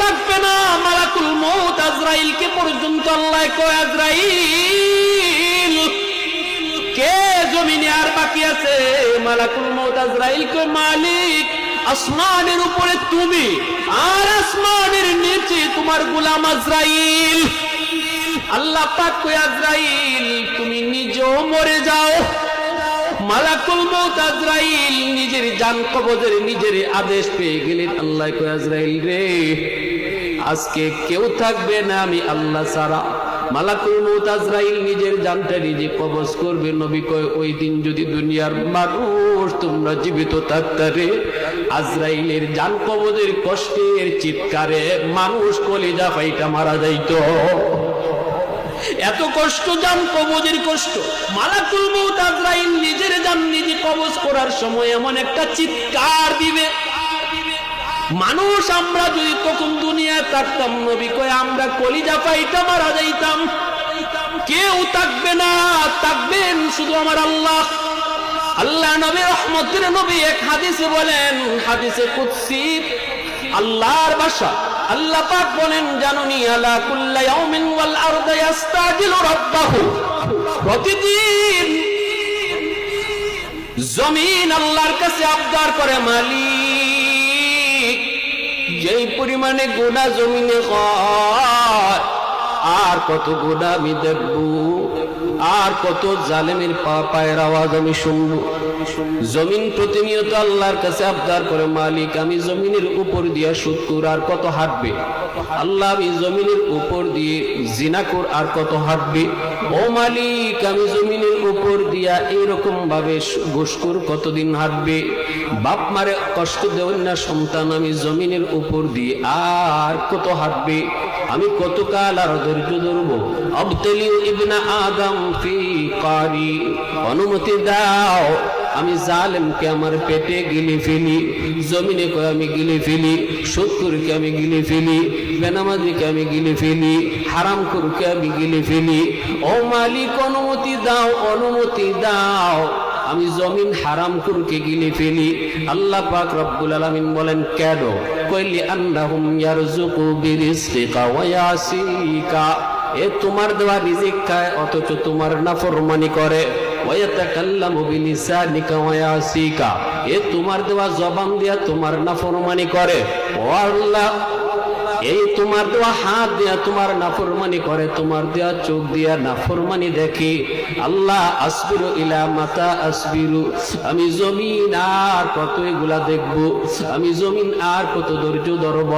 থাকবে না। মালাকুল মউত আজরাইলকে পর্যন্ত আল্লাহ কয়, আজরাইল কে জমিনে আর বাকি আছে? মালাকুল মউত আজরাইল কয়, মালিক আসমানের উপরে তুমি, আর আসমানের নিচে তোমার গোলাম আজরাইল। আল্লাহ পাক কয়, আজরাইল তুমি নিজেও মরে যাও। মালাকুল মউত আজরাইল নিজের জান কবজের নিজের আদেশ পেয়ে গেলেন। আল্লাহ কয়, আজরাইল রে, আজকে কেউ থাকবে না আমি আল্লাহ ছাড়া। মালাকুল মউত আজরাইল নিজের জানটা নিজে কবজ করবে। নবী কয়, ওই দিন যদি দুনিয়ার মানুষ তোমরা জীবিত থাকতে রে, আজরাইলের জান কবজের কষ্টের চিৎকারে মানুষ কলিজা ফাইটা মারা যাইতো। এত কষ্ট, জান কবজের কষ্ট। মালাকুল মউত আজরাইল নিজের জান নিজে কবজ করার সময় এমন একটা চিৎকার দিবে, মানুষ আমরা যদি তখন দুনিয়ায় থাকতাম, নবী কয় আমরা কলিজা ফাইটা মারা যাইতাম। কেউ থাকবে না, থাকবেন শুধু আমার আল্লাহ। আল্লাহ নবী রহমতের নবী এক হাদিসে বলেন, হাদিসে কুদসি, আল্লাহর ভাষা, আল্লাহ পাক বলেন, জানুনি আলা কুল্লি ইয়াউমিন ওয়াল আরদু ইস্তাজিলু রাব্বাহু। প্রতিদিন জমিন আল্লাহর কাছে আবদার করে, মালিক যেই পরিমাণে গুনাহ জমিনে হয়, আর কত গুনাহ আমি দেখব, আর কত জালেমের পায়ের আওয়াজ আমি শুনবো। জমিন প্রতিনিয়ত আল্লাহর কাছে আবদার করে, মালিক আমি জমিনের উপর দিয়া সুদখোর আর কত হাঁটবে? আল্লাহ আমি জমিনের উপর দিয়ে জিনাখোর আর কত হাঁটবে? ও মালিক আমি জমিনের উপর দিয়া এইরকম ভাবে ঘুষখোর কতদিন হাঁটবে? বাপ মারে কষ্ট দেবেন না সন্তান, আমি জমিনের উপর দিয়ে আর কত হাঁটবে? আমি কতকাল আর ধৈর্য ধরবো? আবতালিউ ইবনা আদম ফি কারি, অনুমতি দাও আমি জালেমকে আমার পেটে গিলে ফেলি। জমিনে কয় আমি গিলে ফেলি, সুদখোরকে আমি গিলে ফেলি, বেনামাজিকে আমি গিলে ফেলি, হারামখোরকে আমি গিলে ফেলি। ও মালিক অনুমতি দাও, অনুমতি দাও আমি জমিন হারামখোরকে গিলে ফেলি। আল্লাহ পাক রব্বুল আলামিন বলেন, কেন? কইলি আন্নাহুম ইয়ারযুকু বিরিজকিকা ওয়া ইয়াসিকা, এ তোমার দেওয়া রিজিক খায় অথচ তোমার নাফরমানি করে। ওয়ায়াতাকাল্লামু বিলিসানিকা ওয়া ইয়াসিকা, এ তোমার দেওয়া জবান দিয়া তোমার নাফরমানি করে। ও আল্লাহ, এই তোমার দেওয়া হাত দিয়া তোমার নাফরমানি করে, তোমার দেওয়া চোখ দিয়া নাফরমানি দেখে। আল্লাহ আসবিরু ইলা মাতা আসবিরু, আমি জমিন আর কত এগুলা দেখবো, আমি জমিন আর কত ধৈর্য ধরব।